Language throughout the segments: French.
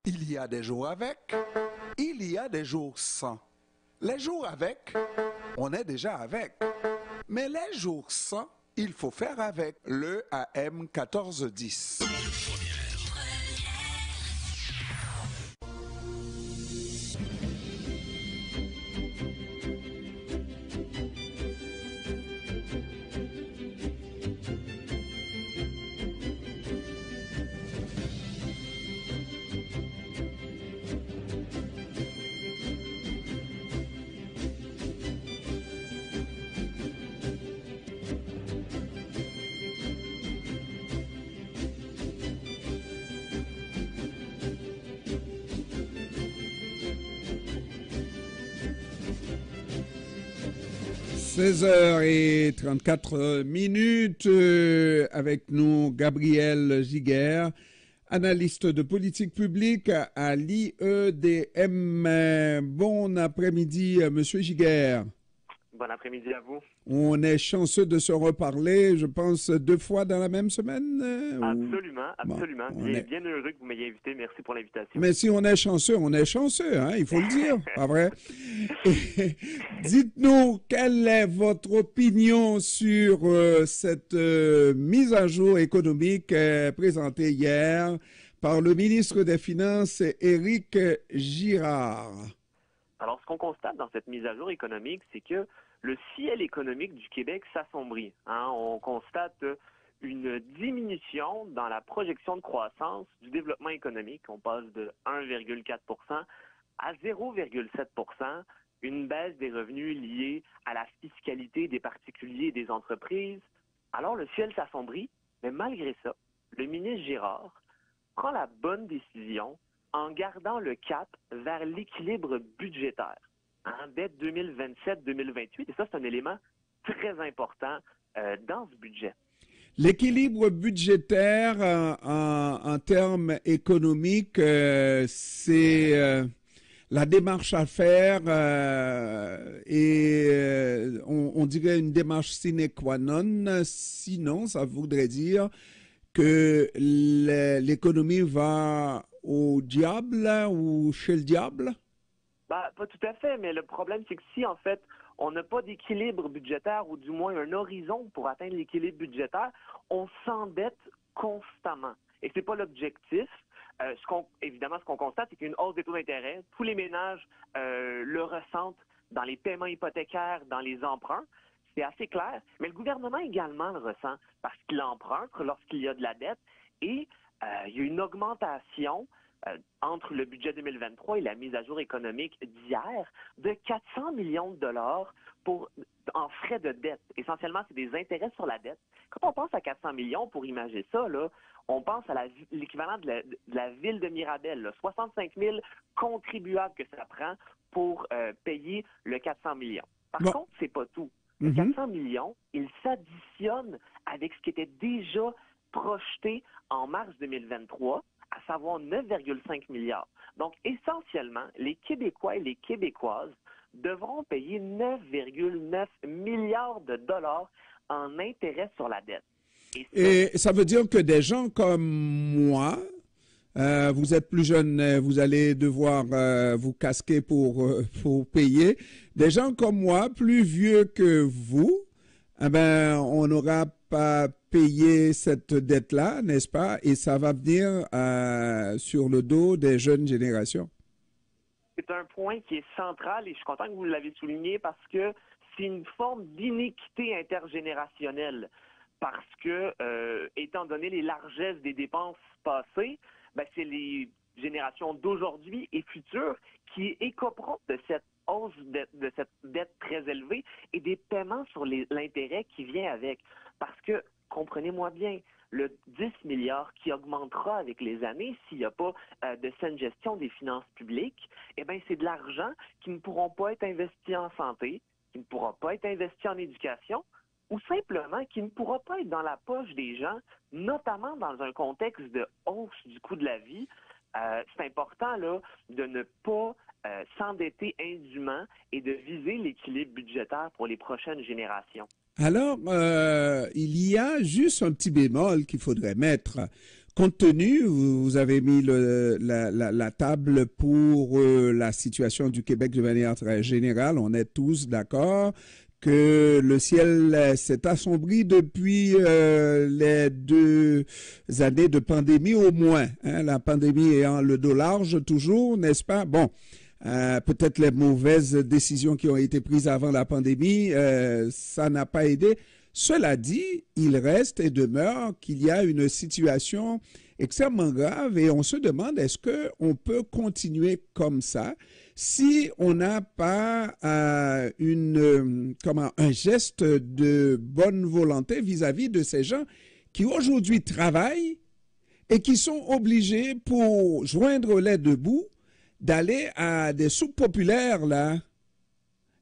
Il y a des jours avec, il y a des jours sans. Les jours avec, on est déjà avec. Mais les jours sans, il faut faire avec le AM 1410. 16h34 avec nous Gabriel Giguère, analyste de politique publique à l'IEDM. Bon après-midi, Monsieur Giguère. Bon après-midi à vous. On est chanceux de se reparler, je pense, 2 fois dans la même semaine. Absolument, absolument. Bon, bien heureux que vous m'ayez invité. Merci pour l'invitation. Mais si on est chanceux, hein, il faut le dire, pas vrai? Dites-nous, quelle est votre opinion sur cette mise à jour économique présentée hier par le ministre des Finances, Éric Girard? Alors, ce qu'on constate dans cette mise à jour économique, c'est que le ciel économique du Québec s'assombrit. On constate une diminution dans la projection de croissance du développement économique. On passe de 1,4 à 0,7 une baisse des revenus liés à la fiscalité des particuliers et des entreprises. Alors, le ciel s'assombrit, mais malgré ça, le ministre Girard prend la bonne décision en gardant le cap vers l'équilibre budgétaire dès 2027-2028. Et ça, c'est un élément très important dans ce budget. L'équilibre budgétaire en termes économiques, c'est la démarche à faire et on dirait une démarche sine qua non. Sinon, ça voudrait dire que l'économie va au diable ou chez le diable? Pas tout à fait, mais le problème, c'est que si, en fait, on n'a pas d'équilibre budgétaire ou du moins un horizon pour atteindre l'équilibre budgétaire, on s'endette constamment. Et c'est pas l'objectif. Évidemment, ce qu'on constate, c'est qu'il y a une hausse des taux d'intérêt. Tous les ménages le ressentent dans les paiements hypothécaires, dans les emprunts. C'est assez clair. Mais le gouvernement également le ressent parce qu'il emprunte lorsqu'il y a de la dette. Et il y a une augmentation entre le budget 2023 et la mise à jour économique d'hier de 400 millions de dollars en frais de dette. Essentiellement, c'est des intérêts sur la dette. Quand on pense à 400 millions, pour imaginer ça, là, on pense à l'équivalent de la ville de Mirabel, là, 65 000 contribuables que ça prend pour payer le 400 millions. Par contre, c'est pas tout. Le 400 millions, il s'additionne avec ce qui était déjà projeté en mars 2023, à savoir 9,5 milliards. Donc, essentiellement, les Québécois et les Québécoises devront payer 9,9 milliards de dollars en intérêts sur la dette. Et ça veut dire que des gens comme moi, vous êtes plus jeune, vous allez devoir vous casquer pour payer. Des gens comme moi, plus vieux que vous, on n'aura pas payé cette dette-là, n'est-ce pas? Et ça va venir sur le dos des jeunes générations. C'est un point qui est central et je suis content que vous l'avez souligné parce que c'est une forme d'inéquité intergénérationnelle. Parce que, étant donné les largesses des dépenses passées, c'est les générations d'aujourd'hui et futures qui écoperont de cette hausse de cette dette très élevée et des paiements sur l'intérêt qui vient avec. Parce que, comprenez-moi bien, le 10 milliards qui augmentera avec les années s'il n'y a pas de saine gestion des finances publiques, c'est de l'argent qui ne pourront pas être investis en santé, qui ne pourra pas être investi en éducation, ou simplement qui ne pourra pas être dans la poche des gens, notamment dans un contexte de hausse du coût de la vie. C'est important là, de ne pas s'endetter indûment et de viser l'équilibre budgétaire pour les prochaines générations. Alors, il y a juste un petit bémol qu'il faudrait mettre. compte tenu, vous avez mis la table pour la situation du Québec de manière très générale. On est tous d'accord que le ciel s'est assombri depuis les 2 années de pandémie au moins. Hein, la pandémie ayant le dos large toujours, n'est-ce pas? Bon. Peut-être les mauvaises décisions qui ont été prises avant la pandémie, ça n'a pas aidé. Cela dit, il reste et demeure qu'il y a une situation extrêmement grave et on se demande est-ce qu'on peut continuer comme ça si on n'a pas un geste de bonne volonté vis-à-vis de ces gens qui aujourd'hui travaillent et qui sont obligés pour joindre les deux bouts d'aller à des soupes populaires, là.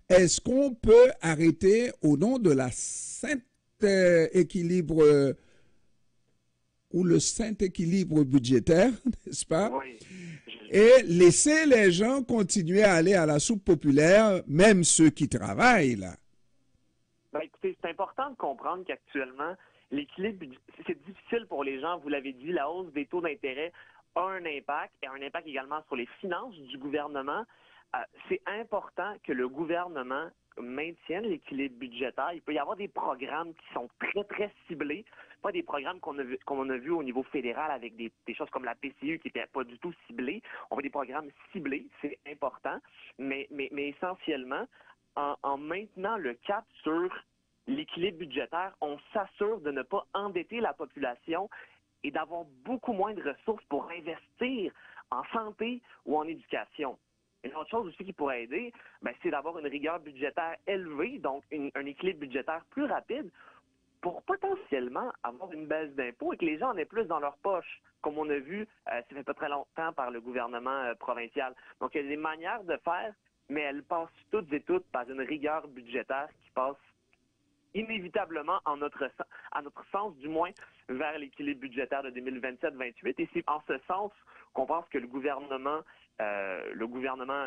Est-ce qu'on peut arrêter au nom de la sainte équilibre ou le saint équilibre budgétaire, n'est-ce pas? Oui. Et laisser les gens continuer à aller à la soupe populaire, même ceux qui travaillent, là? Ben, écoutez, c'est important de comprendre qu'actuellement, l'équilibre, c'est difficile pour les gens, vous l'avez dit, la hausse des taux d'intérêt a un impact, et un impact également sur les finances du gouvernement. C'est important que le gouvernement maintienne l'équilibre budgétaire. Il peut y avoir des programmes qui sont très, très ciblés, pas des programmes qu'on a vu au niveau fédéral avec des choses comme la PCU qui n'étaient pas du tout ciblées. On veut des programmes ciblés, c'est important, mais essentiellement, en maintenant le cap sur l'équilibre budgétaire, on s'assure de ne pas endetter la population et d'avoir beaucoup moins de ressources pour investir en santé ou en éducation. Une autre chose aussi qui pourrait aider, c'est d'avoir une rigueur budgétaire élevée, donc un équilibre budgétaire plus rapide pour potentiellement avoir une baisse d'impôts et que les gens en aient plus dans leur poche, comme on a vu, ça fait pas très longtemps par le gouvernement provincial. Donc, il y a des manières de faire, mais elles passent toutes et toutes par une rigueur budgétaire qui passe inévitablement à notre sens, du moins, vers l'équilibre budgétaire de 2027-28. Et c'est en ce sens qu'on pense que le gouvernement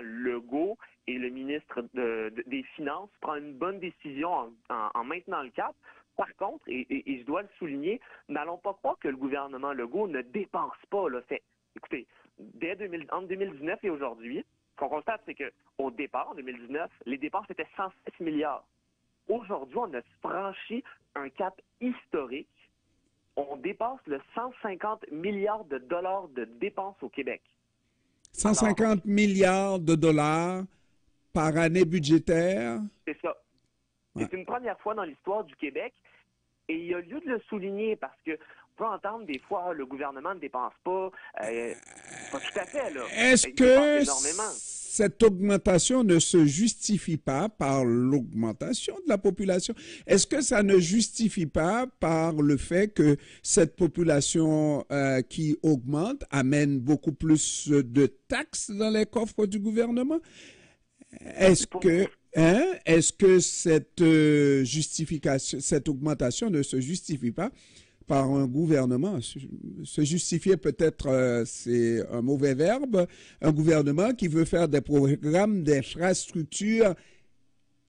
Legault et le ministre des Finances prend une bonne décision en maintenant le cap. Par contre, et je dois le souligner, n'allons pas croire que le gouvernement Legault ne dépense pas. Là. Écoutez, entre 2019 et aujourd'hui, ce qu'on constate, c'est qu'au départ, en 2019, les dépenses étaient 106 milliards. Aujourd'hui, on a franchi un cap historique. On dépasse le 150 milliards de dollars de dépenses au Québec. 150 milliards de dollars par année budgétaire. C'est ça. Ouais. C'est une première fois dans l'histoire du Québec et il y a lieu de le souligner parce que on peut entendre des fois le gouvernement ne dépense pas. Pas tout à fait, là. Est-ce que cette augmentation ne se justifie pas par l'augmentation de la population? Est-ce que ça ne justifie pas par le fait que cette population qui augmente amène beaucoup plus de taxes dans les coffres du gouvernement? Est-ce que cette cette augmentation ne se justifie pas par un gouvernement? Se justifier peut-être, c'est un mauvais verbe, un gouvernement qui veut faire des programmes d'infrastructures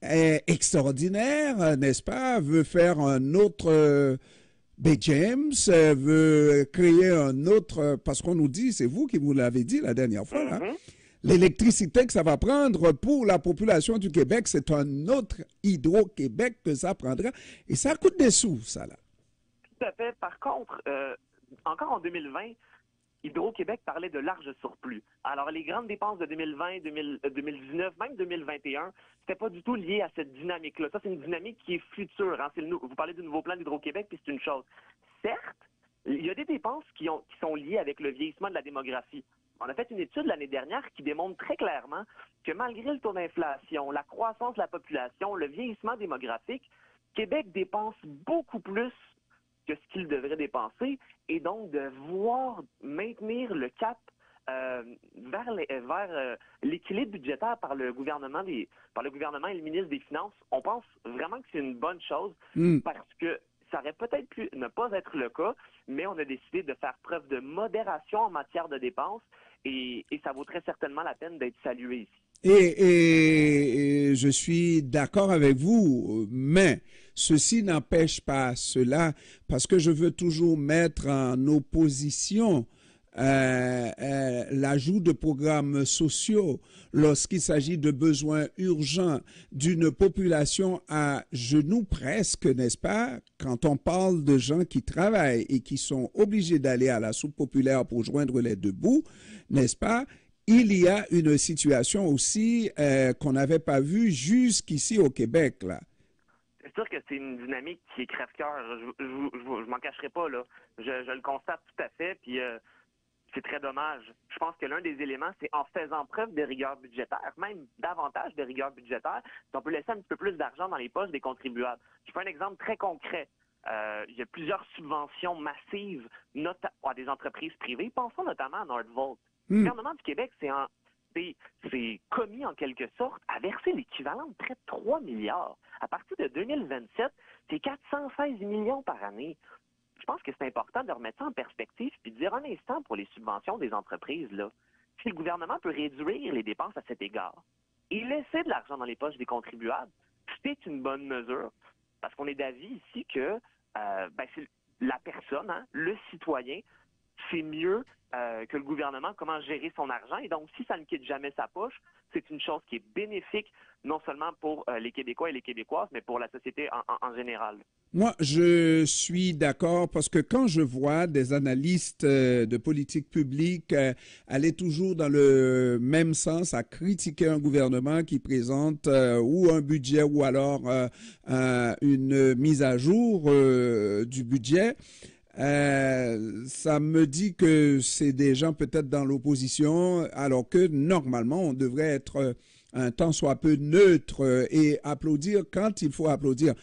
extraordinaires, n'est-ce pas? Veut faire un autre Bay James, veut créer un autre, parce qu'on nous dit, c'est vous qui vous l'avez dit la dernière fois, là, l'électricité que ça va prendre pour la population du Québec, c'est un autre Hydro-Québec que ça prendra. Et ça coûte des sous, ça, là. Tout à fait. Par contre, encore en 2020, Hydro-Québec parlait de large surplus. Alors, les grandes dépenses de 2020, 2019, même 2021, c'était pas du tout lié à cette dynamique-là. Ça, c'est une dynamique qui est future. Hein. Vous parlez du nouveau plan d'Hydro-Québec, puis c'est une chose. Certes, il y a des dépenses qui sont liées avec le vieillissement de la démographie. On a fait une étude l'année dernière qui démontre très clairement que malgré le taux d'inflation, la croissance de la population, le vieillissement démographique, Québec dépense beaucoup plus que ce qu'il devrait dépenser, et donc de maintenir le cap vers l'équilibre budgétaire par le gouvernement et le ministre des Finances. On pense vraiment que c'est une bonne chose parce que ça aurait peut-être pu ne pas être le cas, mais on a décidé de faire preuve de modération en matière de dépenses et ça vaut très certainement la peine d'être salué ici. Et je suis d'accord avec vous, mais Ceci n'empêche pas cela, parce que je veux toujours mettre en opposition l'ajout de programmes sociaux lorsqu'il s'agit de besoins urgents d'une population à genoux presque, n'est-ce pas? Quand on parle de gens qui travaillent et qui sont obligés d'aller à la soupe populaire pour joindre les deux bouts, n'est-ce pas? Il y a une situation aussi qu'on n'avait pas vue jusqu'ici au Québec, là. C'est sûr que c'est une dynamique qui est crève-cœur. Je m'en cacherai pas, là. Je le constate tout à fait, puis c'est très dommage. Je pense que l'un des éléments, c'est en faisant preuve de rigueur budgétaire, même davantage de rigueur budgétaire, si on peut laisser un petit peu plus d'argent dans les poches des contribuables. Je fais un exemple très concret. Il y a plusieurs subventions massives à des entreprises privées. Pensons notamment à Nordvolt. Le gouvernement du Québec c'est commis en quelque sorte à verser l'équivalent de près de 3 milliards. À partir de 2027, c'est 416 millions par année. Je pense que c'est important de remettre ça en perspective puis de dire un instant pour les subventions des entreprises, là, si le gouvernement peut réduire les dépenses à cet égard et laisser de l'argent dans les poches des contribuables, c'est une bonne mesure. Parce qu'on est d'avis ici que c'est la personne, hein, le citoyen, c'est mieux que le gouvernement comment gérer son argent. Et donc, si ça ne quitte jamais sa poche, c'est une chose qui est bénéfique non seulement pour les Québécois et les Québécoises, mais pour la société en général. Moi, je suis d'accord parce que quand je vois des analystes de politique publique aller toujours dans le même sens à critiquer un gouvernement qui présente ou un budget ou alors une mise à jour du budget, ça me dit que c'est des gens peut-être dans l'opposition, alors que normalement, on devrait être un tant soit peu neutre et applaudir quand il faut applaudir.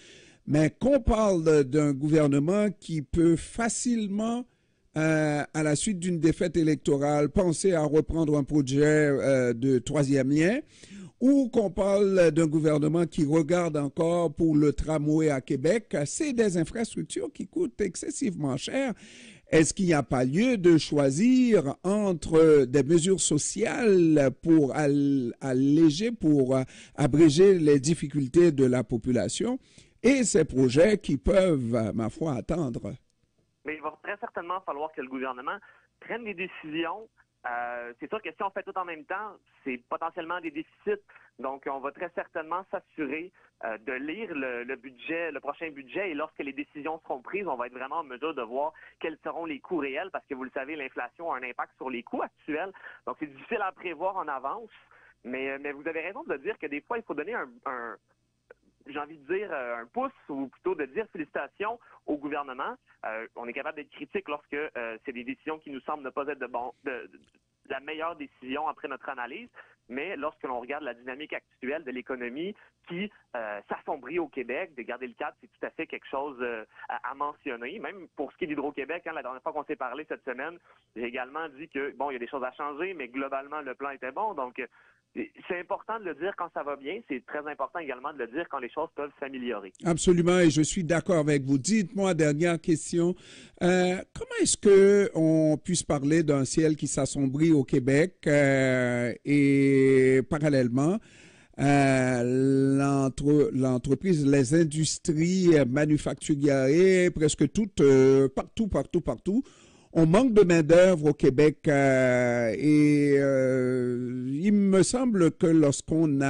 Mais qu'on parle d'un gouvernement qui peut facilement, à la suite d'une défaite électorale, penser à reprendre un projet de troisième lien, ou qu'on parle d'un gouvernement qui regarde encore pour le tramway à Québec, c'est des infrastructures qui coûtent excessivement cher. Est-ce qu'il n'y a pas lieu de choisir entre des mesures sociales pour alléger, pour abréger les difficultés de la population et ces projets qui peuvent, ma foi, attendre? Mais il va très certainement falloir que le gouvernement prenne des décisions. C'est sûr que si on fait tout en même temps, c'est potentiellement des déficits. Donc, on va très certainement s'assurer de lire le budget, le prochain budget, et lorsque les décisions seront prises, on va être vraiment en mesure de voir quels seront les coûts réels, parce que vous le savez, l'inflation a un impact sur les coûts actuels. Donc, c'est difficile à prévoir en avance. Mais vous avez raison de dire que des fois, il faut donner j'ai envie de dire un pouce, ou plutôt de dire félicitations au gouvernement. On est capable d'être critique lorsque c'est des décisions qui nous semblent ne pas être de la meilleure décision après notre analyse, mais lorsque l'on regarde la dynamique actuelle de l'économie qui s'assombrit au Québec, de garder le cap, c'est tout à fait quelque chose à mentionner. Même pour ce qui est d'Hydro-Québec, hein, la dernière fois qu'on s'est parlé cette semaine, j'ai également dit que, bon, il y a des choses à changer, mais globalement, le plan était bon. Donc, c'est important de le dire quand ça va bien. C'est très important également de le dire quand les choses peuvent s'améliorer. Absolument, et je suis d'accord avec vous. Dites-moi, dernière question, comment est-ce que on puisse parler d'un ciel qui s'assombrit au Québec et parallèlement l'entreprise, les industries manufacturières, presque toutes, partout, on manque de main-d'œuvre au Québec et il me semble que lorsqu'on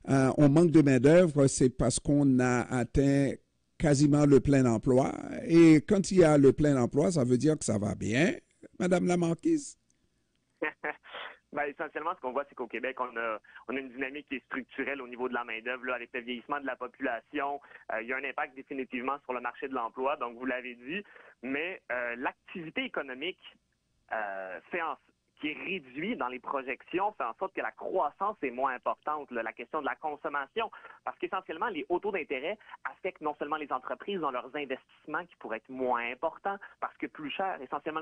on manque de main-d'œuvre, c'est parce qu'on a atteint quasiment le plein emploi. Et quand il y a le plein emploi, ça veut dire que ça va bien, Madame la Marquise? Essentiellement, ce qu'on voit, c'est qu'au Québec, on a une dynamique qui est structurelle au niveau de la main-d'œuvre, avec le vieillissement de la population. Il y a un impact définitivement sur le marché de l'emploi, donc vous l'avez dit, mais l'activité économique qui est réduite dans les projections fait en sorte que la croissance est moins importante, là, la question de la consommation, parce qu'essentiellement, les hauts taux d'intérêt affectent non seulement les entreprises dans leurs investissements qui pourraient être moins importants, parce que plus cher, essentiellement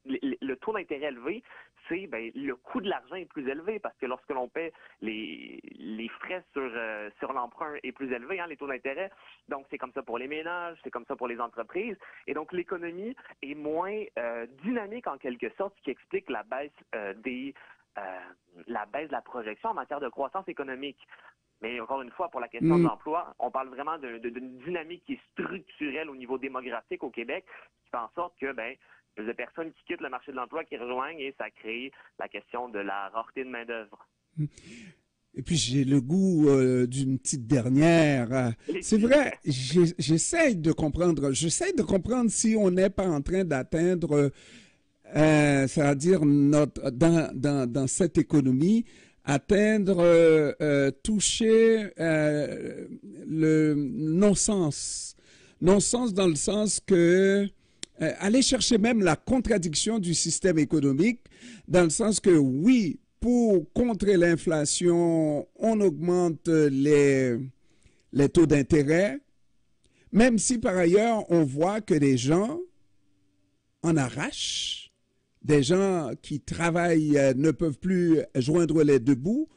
le taux d'intérêt élevé, c'est le coût de l'argent est plus élevé, parce que lorsque l'on paie les frais sur l'emprunt est plus élevé, hein, les taux d'intérêt, donc c'est comme ça pour les ménages, c'est comme ça pour les entreprises, et donc l'économie est moins dynamique en quelque sorte, ce qui explique la baisse la baisse de la projection en matière de croissance économique. Mais encore une fois, pour la question de l'emploi, on parle vraiment d'une dynamique qui est structurelle au niveau démographique au Québec, qui fait en sorte que, plus de personnes qui quittent le marché de l'emploi, qui rejoignent, et ça crée la question de la rareté de main-d'œuvre. Et puis j'ai le goût d'une petite dernière. C'est vrai, j'essaie de comprendre si on n'est pas en train d'atteindre, c'est-à-dire dans cette économie, toucher le non-sens. Non-sens dans le sens que aller chercher même la contradiction du système économique, dans le sens que oui, pour contrer l'inflation, on augmente les taux d'intérêt, même si par ailleurs on voit que les gens en arrachent, des gens qui travaillent ne peuvent plus joindre les deux bouts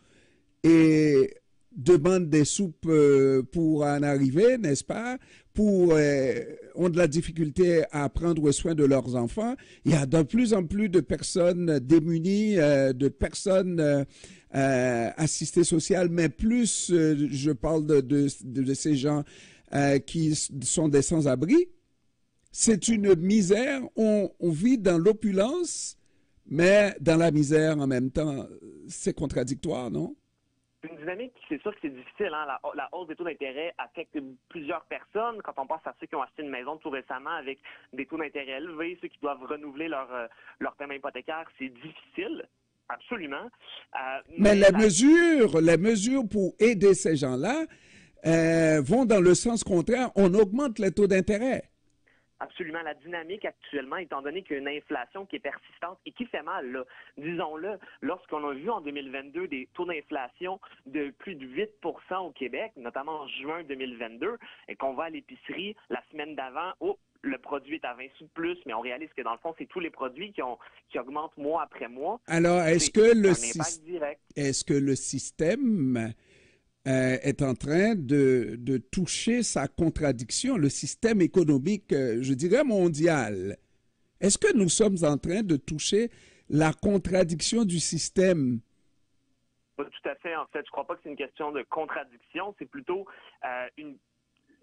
et demandent des soupes pour en arriver, n'est-ce pas? Ont de la difficulté à prendre soin de leurs enfants. Il y a de plus en plus de personnes démunies, de personnes assistées sociales, mais plus, je parle de ces gens qui sont des sans-abri. C'est une misère. On vit dans l'opulence, mais dans la misère en même temps. C'est contradictoire, non? Une dynamique, c'est sûr que c'est difficile. Hein? La hausse des taux d'intérêt affecte plusieurs personnes. Quand on pense à ceux qui ont acheté une maison tout récemment avec des taux d'intérêt élevés, ceux qui doivent renouveler leur paiement hypothécaire, c'est difficile, absolument. Mais les mesures pour aider ces gens-là vont dans le sens contraire. On augmente les taux d'intérêt. Absolument. La dynamique actuellement, étant donné qu'il y a une inflation qui est persistante et qui fait mal, là, disons-le, lorsqu'on a vu en 2022 des taux d'inflation de plus de 8 % au Québec, notamment en juin 2022, et qu'on va à l'épicerie la semaine d'avant, le produit est à 20 sous de plus, mais on réalise que dans le fond, c'est tous les produits qui augmentent mois après mois. Alors, est-ce que le système est en train de toucher sa contradiction, le système économique, je dirais mondial? Est-ce que nous sommes en train de toucher la contradiction du système? Pas tout à fait, en fait. Je ne crois pas que c'est une question de contradiction. C'est plutôt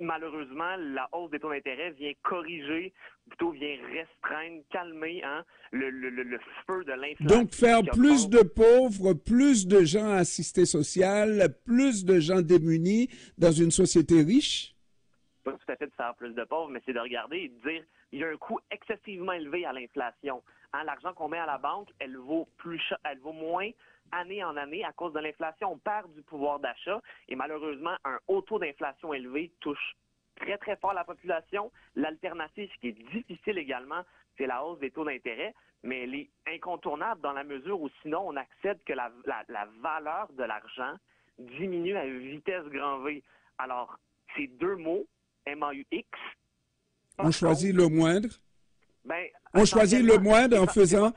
malheureusement, la hausse des taux d'intérêt vient corriger, plutôt vient restreindre, calmer le feu de l'inflation. Donc, faire plus de pauvres, plus de gens assistés social, plus de gens démunis dans une société riche? Pas tout à fait de faire plus de pauvres, mais c'est de regarder et de dire il y a un coût excessivement élevé à l'inflation. Hein, l'argent qu'on met à la banque, elle vaut moins année en année à cause de l'inflation. On perd du pouvoir d'achat et malheureusement, un haut taux d'inflation élevé touche très, très fort la population. L'alternative, qui est difficile également, c'est la hausse des taux d'intérêt, mais elle est incontournable dans la mesure où sinon on accepte que la valeur de l'argent diminue à vitesse grand V. Alors, ces deux mots, MAUX, on choisit le moindre? On choisit le moindre en faisant.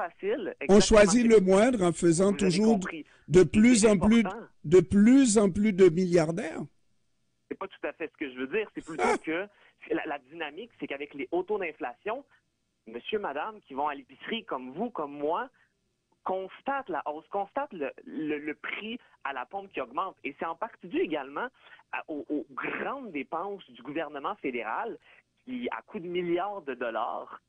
On choisit le moindre en faisant toujours de plus en plus de milliardaires. C'est pas tout à fait ce que je veux dire. C'est plutôt que la dynamique, c'est qu'avec les hauts taux d'inflation, monsieur, madame, qui vont à l'épicerie comme vous, comme moi, constate la hausse, constate le prix à la pompe qui augmente. Et c'est en partie dû également aux grandes dépenses du gouvernement fédéral qui, à coût de milliards de dollars,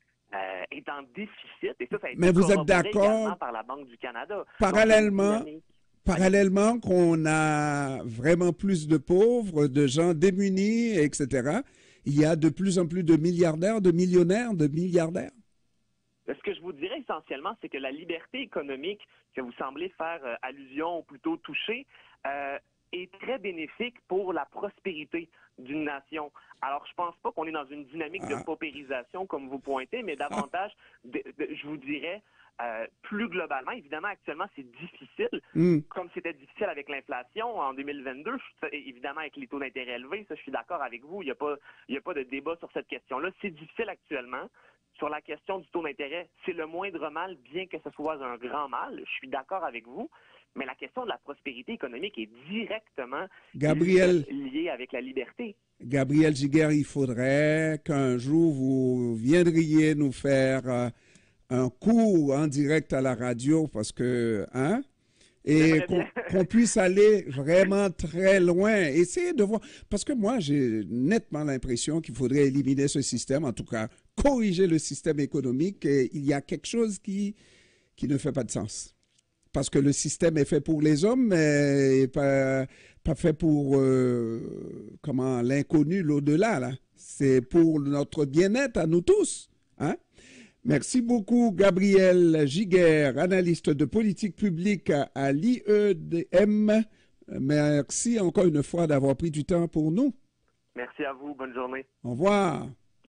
est en déficit. Et ça a été corroboré également par la Banque du Canada. Parallèlement qu'on a vraiment plus de pauvres, de gens démunis, etc., il y a de plus en plus de milliardaires, de millionnaires, de milliardaires. Ce que je vous dirais essentiellement, c'est que la liberté économique que vous semblez faire allusion ou plutôt toucher est très bénéfique pour la prospérité d'une nation. Alors, je pense pas qu'on est dans une dynamique de paupérisation comme vous pointez, mais davantage, je vous dirais, plus globalement, évidemment, actuellement, c'est difficile, comme c'était difficile avec l'inflation en 2022, évidemment, avec les taux d'intérêt élevés, ça, je suis d'accord avec vous, il n'y a pas de débat sur cette question-là. C'est difficile actuellement. Sur la question du taux d'intérêt, c'est le moindre mal, bien que ce soit un grand mal. Je suis d'accord avec vous. Mais la question de la prospérité économique est directement liée avec la liberté. Gabriel Giguère, il faudrait qu'un jour vous viendriez nous faire un cours en direct à la radio parce que, et J'aimerais bien. qu'on puisse aller vraiment très loin. Essayer de voir, parce que moi, j'ai nettement l'impression qu'il faudrait éliminer ce système, en tout cas corriger le système économique. Et il y a quelque chose qui ne fait pas de sens. Parce que le système est fait pour les hommes, mais pas fait pour comment l'inconnu, l'au-delà. Là. C'est pour notre bien-être à nous tous. Hein? Merci beaucoup, Gabriel Giguère, analyste de politique publique à l'IEDM. Merci encore une fois d'avoir pris du temps pour nous. Merci à vous. Bonne journée. Au revoir.